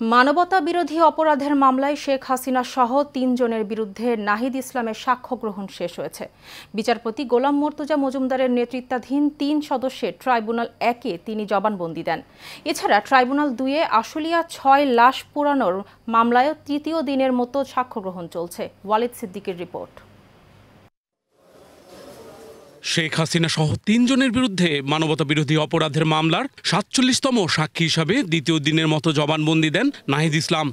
মানবতা বিরোধী অপরাধের মামলায় শেখ হাসিনা সহ ৩ জনের বিরুদ্ধে নাহিদ ইসলামের সাক্ষ্য গ্রহণ শেষ হয়েছে। বিচারপতি গোলাম মর্তুজা মজুমদারের নেতৃত্বাধীন ৩ সদস্যের ট্রাইব্যুনাল ১-এ তিনি জবানবন্দি দেন। এছাড়া ট্রাইব্যুনাল ২-এ আশুলিয়া ৬ লাশ পোড়ানোর মামলায় তৃতীয় দিনের মতো সাক্ষ্য গ্রহণ চলছে। ওয়ালিদ সিদ্দিকের রিপোর্ট। শেখ হাসিনা সহ ৩ জনের বিরুদ্ধে মানবতা বিরোধী অপরাধের মামলার ৪৭তম সাক্ষী হিসাবে দ্বিতীয় দিনের মতো জবানবন্দি দেন নাহিদ ইসলাম।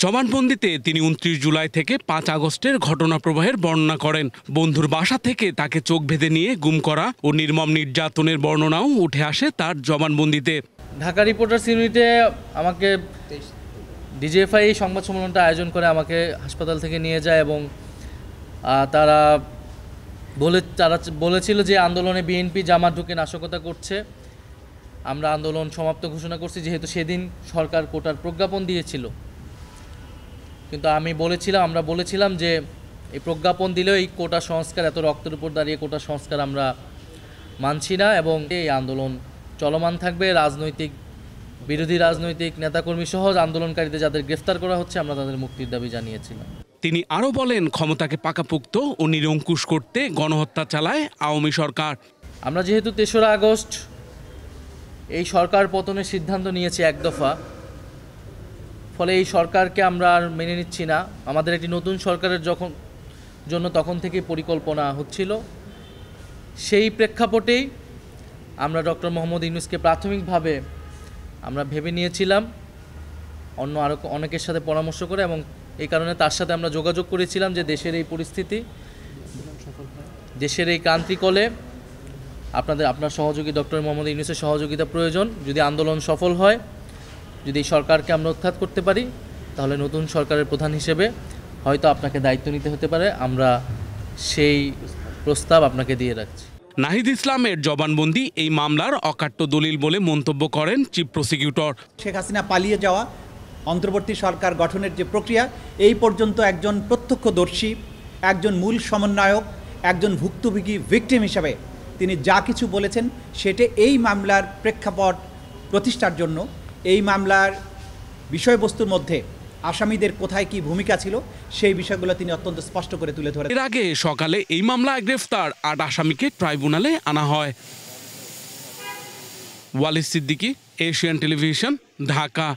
জবানবন্দিতে তিনি ২৯ জুলাই থেকে ৫ আগস্টের ঘটনা প্রবাহের বর্ণনা করেন। বন্ধুর বাসা থেকে তাকে চোখ বেঁধে নিয়ে গুম করা ও নির্মম নির্যাতনের বর্ণনাও উঠে আসে তার জবানবন্দিতে। ঢাকা রিপোর্টার্স ইউনিটে আমাকে ডিজিএফআই সংবাদ সম্মেলনটা আয়োজন করে আমাকে হাসপাতাল থেকে নিয়ে যায় এবং তারা বলেছিল যে আন্দোলনে বিএনপি জামাত ঢুকে নাশকতা করছে। আমরা আন্দোলন সমাপ্ত ঘোষণা করছি, যেহেতু সেদিন সরকার কোটার প্রজ্ঞাপন দিয়েছিল। কিন্তু আমরা বলেছিলাম যে এই প্রজ্ঞাপন দিলেও এই কোটা সংস্কার, এত রক্তের উপর দাঁড়িয়ে কোটা সংস্কার আমরা মানছি না এবং এই আন্দোলন চলমান থাকবে। বিরোধী রাজনৈতিক নেতাকর্মী সহ আন্দোলনকারীদের যাদের গ্রেফতার করা হচ্ছে, আমরা তাদের মুক্তির দাবি জানিয়েছিলাম। তিনি আরও বলেন, ক্ষমতাকে পাকাপোক্ত ও নিরঙ্কুশ করতে গণহত্যা চালায় আওয়ামী সরকার। আমরা যেহেতু ৩রা আগস্ট এই সরকার পতনের সিদ্ধান্ত নিয়েছি এক দফা, ফলে এই সরকারকে আমরা আর মেনে নিচ্ছি না। আমাদের একটি নতুন সরকারের জন্য তখন থেকে পরিকল্পনা হচ্ছিল। সেই প্রেক্ষাপটেই আমরা ডক্টর মোহাম্মদ ইউনূসকে প্রাথমিকভাবে আমরা ভেবে নিয়েছিলাম, আরও অনেকের সাথে পরামর্শ করে, এবং এই কারণে তার সাথে আমরা যোগাযোগ করেছিলাম যে দেশের এই পরিস্থিতি, দেশের এই ক্রান্তিকলে আপনার সহযোগী ডক্টর মোহাম্মদ ইউনূসের সহযোগিতা প্রয়োজন। যদি আন্দোলন সফল হয়, যদি এই সরকারকে আমরা উৎখাত করতে পারি, তাহলে নতুন সরকারের প্রধান হিসেবে হয়তো আপনাকে দায়িত্ব নিতে হতে পারে। আমরা সেই প্রস্তাব আপনাকে দিয়ে রাখছি। নাহিদ ইসলামের জবানবন্দি এই মামলার অকাট্য দলিল বলে মন্তব্য করেন চিফ প্রসিকিউটর। শেখ হাসিনা পালিয়ে যাওয়া, অন্তর্বর্তী সরকার গঠনের যে প্রক্রিয়া, এই পর্যন্ত একজন প্রত্যক্ষদর্শী, একজন মূল সমন্বয়ক, একজন ভুক্তভোগী ভিকটিম হিসাবে তিনি যা কিছু বলেছেন, সেটা এই মামলার প্রেক্ষাপট প্রতিষ্ঠার জন্য, এই মামলার বিষয়বস্তুর মধ্যে আসামিদের কোথায় কি ভূমিকা ছিল, সেই বিষয়গুলো তিনি অত্যন্ত স্পষ্ট করে তুলে ধরেন। এর আগে সকালে এই মামলায় গ্রেফতার ৮ আসামিকে ট্রাইব্যুনালে আনা হয়। Walid Siddiqui, Asian television, Dhaka.